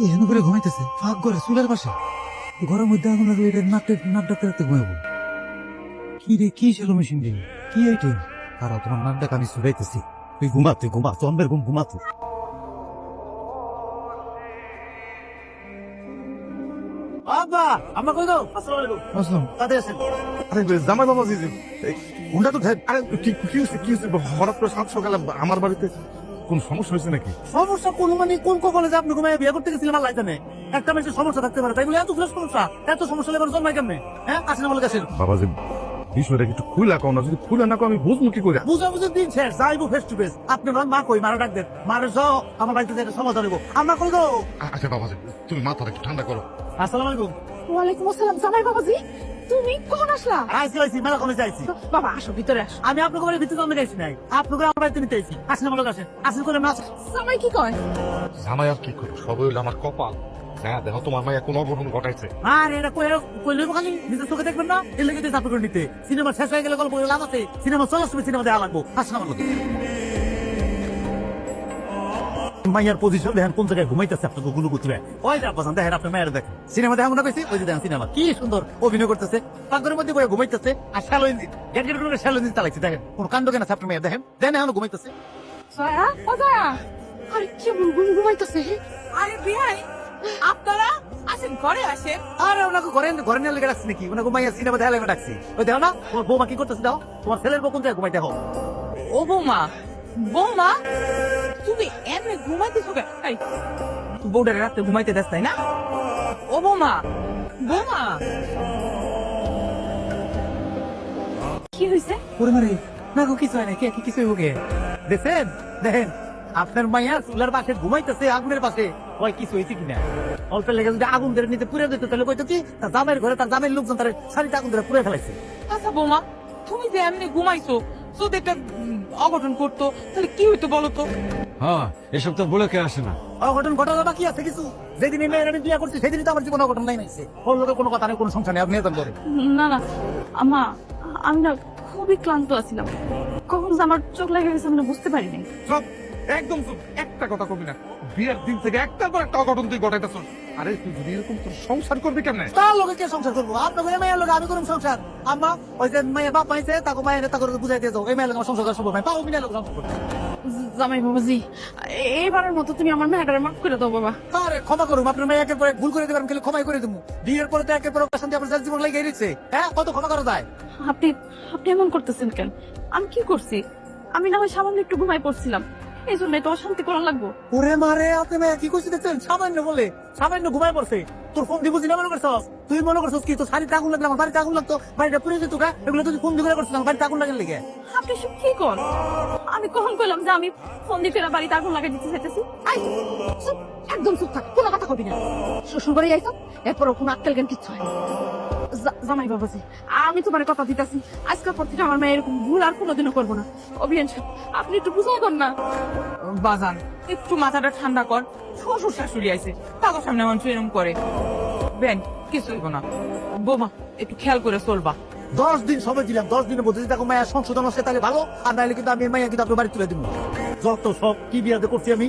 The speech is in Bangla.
এখানে করে ঘুমাইতেছে ফাঁক করে চুলের পাশে ঘরের মধ্যে আগুন লাগলে এটা নাক ডাকতে ডাকতে ঘুমাবো। কি রে কি ছিল মেশিন রে কি এইটা? কারা তোমার নাক ডাক আমি শুকাইতেছি, তুই ঘুমা চন্দ্রের ঘুমাতে। আব্বা আম্মা কই গো? আসসালামু আলাইকুম। আসসালাম। কাদের আছেন? আরে জামাই বাবা জি ওটা তো আরে কি হচ্ছে হঠাৎ করে সাত সকালে আমার বাড়িতে কোন সমস্যা হয়েছে নাকি? সমস্যা কোন মানে কোন কপালে আপনি ঘুমায় বিয়ে করতে গেছিলেন আল্লাহ জানে। একটা মানুষের সমস্যা থাকতে পারে তাই বলে এত সমস্যা এত সমস্যা লেবার জন্মায় কেমনে? হ্যাঁ আসেন আমার কাছে। বাবা যে বিষয়টা একটু খুলে কও না, যদি খুলে না কও আমি বুঝবো কি করে? বুঝাবুঝির দিন শেষ, যাইবো ফেস টু ফেস। আপনি বলেন মা কই মারা ডাক দেন, মারে যাও আমার বাড়িতে একটা সমাধান হইব। আমরা কই গো? আচ্ছা বাবা তুমি মাথাটা একটু ঠান্ডা করো। আসসালামু আলাইকুম। ওয়ালাইকুম আসসালাম জামাই বাবাজি, তুমি কখন আসলা? আইছি মেলা কমে যাইছি। বাবা আসো ভিতরে আসো। আমি আপনাকে বাড়ির ভিতরে জন্মে গেছি নাই, আপনাকে আমার বাড়িতে নিতে আইছি। আসেন আমার কাছে, আসেন করে মাছ। জামাই কি কয়? জামাই আর কি করবো, সবই হইলো আমার কপাল। হ্যাঁ দেখো তোমার মাইয়া কোন অঘটন ঘটাইছে। আর এটা কইলে খালি নিজের চোখে দেখবেন না, এর লেগে চাপ করে নিতে। সিনেমা শেষ হয়ে গেলে গল্প লাভ আছে, সিনেমা চলে আসবে, সিনেমা দেওয়া লাগবো। আসেন আমার কাছে। মাইয়ার পজিশন দেখেন কোন জায়গায় ঘুমাইতেছে, আপনাকে গুলো করতে ওই যে আপনার দেখেন আপনার মায়ের দেখেন সিনেমা দেখা মনে পেয়েছি, ওই যে দেখেন সিনেমা কি সুন্দর অভিনয় করতেছে, পাগরের মধ্যে বয়ে ঘুমাইতেছে। আর শ্যালোইন শ্যালোইন চালাইছে, দেখেন কোন কাণ্ড কেন আছে আপনার মেয়ে, দেখেন দেখেন এখন ঘুমাইতেছে। জয়া ও জয়া, আরে কি ঘুমাইতেছে? আরে বিয়াই আপনারা আসেন ঘরে আসেন। আরে ওনাকে ঘরে নিয়ে লেগে রাখছি নাকি? ওনাকে মাইয়া সিনেমা দেখা লেগে ডাকছি। ওই দেখো না তোমার বৌমা কি করতেছে, দাও তোমার ছেলের বউ কোন জায়গায় ঘুমাইতে হোক। ও বৌমা, বৌমা তুমি এমনি ঘুমাইতেছো কেন? এই বউটাকে রাতে ঘুমাইতে দেস তাই না? ও বৌমা, বৌমা কি হয়েছে? ওরে মারে না গো কিছু হয় না, কি কিছু হইব কে? দেখেন দেখেন আপনার মাইয়া চুলার পাশে ঘুমাইতেছে আগুনের পাশে, ওই কিছু হয়েছে কিনা? অল্প লেগে যদি আগুন ধরে নিতে পুড়ে দিত তাহলে কইতো কি তার জামের ঘরে তার জামের লোকজন তার শাড়িতে আগুন ধরে পুড়ে ফেলাইছে। আচ্ছা বৌমা, তুমি যে এমনি ঘুমাইছো যদি একটা অঘটন করতো তাহলে কি হইতো বলো তো? হ্যাঁ এসব তো বলে কে আসে না। অঘটন ঘটনা বাকি আছে কিছু? যেদিন এই মেয়ের আমি বিয়ে করছি সেদিনই তো আমার জীবনে অঘটন নাই নাইছে। ওর লোকের কোনো কথা নেই, কোনো সংসার নেই, আপনি এত করে। না না আমা, আমি না খুবই ক্লান্ত আছিলাম, কখন যে আমার চোখ লেগে গেছে আমি না বুঝতে পারিনি। সব একদম চুপ, একটা কথা কবি না। বিয়ের দিন থেকে একটার পর একটা অঘটন তুই ঘটাইতেছ। আরে তুই যদি এরকম তোর সংসার করবি কেমনে? তার লোকে কে সংসার করবো? আপনার মেয়ের লোক আমি করুন সংসার। আম্মা ওই যে মেয়ে বাপ পাইছে তাকে মায়ের তা করে বুঝাই দিয়ে যাও, এই মেয়ের লোক আমার সংসার করা সম্ভব নাই, পাও মিনা লোক সংসার করবে। জামাই বাবাজি এইবারের মতো তুমি আমার মেয়েটারে মাফ করে দাও বাবা। আরে ক্ষমা করুন, আপনার মেয়ে একের পরে ভুল করে দেবেন, কিন্তু ক্ষমাই করে দেবো। বিয়ের পরে তো একের পর শান্তি আপনার জীবন লেগে গেছে। হ্যাঁ কত ক্ষমা করা যায়? আপনি আপনি এমন করতেছেন কেন? আমি কি করছি? আমি না হয় সামান্য একটু ঘুমাই পড়ছিলাম, এই জন্য তো অশান্তি করা লাগবো। ওরে মারে আপনি মেয়ে কি করছি দেখছেন? সামান্য বলে সামান্য ঘুমায় পড়ছে, তোর ফোন দিব মনে করছস? তুই মনে করছস কি তোর শাড়িতে আগুন লাগলে আমার বাড়িতে আগুন লাগতো, বাড়িটা পুড়ে যেত? এগুলো তুই ফোন দিয়ে করছিস, বাড়িতে আগুন লাগার লেগে। আপনি সব কি কর? আমি কখন কইলাম যে আমি ফোন দিতে বাড়িতে আগুন লাগাই দিতে চাইতেছি? আই চুপ, একদম চুপ থাক, কোনো কথা কবি না। শ্বশুর বাড়ি আইতো এরপরও কোনো আক্কেল জ্ঞান কিচ্ছু হয় না। জামাই বাবাজি আমি তোমার কথা দিতেছি, আজকের পর থেকে আমার মেয়ে এরকম ভুল আর কোনোদিনও করবো না। অভিয়ান সাহেব আপনি একটু বুঝাই কর না। বাজান একটু মাথাটা ঠান্ডা কর, শ্বশুর শাশুড়ি আইছে তাদের সামনে মানুষ এরকম করে। বেন কিছু হইব না, বোমা একটু খেয়াল করে চলবা। 10 দিন সময় দিলাম, 10 দিনের মধ্যে যদি তাকে মায়ের সংশোধন আসে তাহলে ভালো, আর নাহলে কিন্তু আমি মাইয়া কিন্তু আপনার বাড়ি তুলে দিব। যত সব কি বিয়াতে করছি আমি।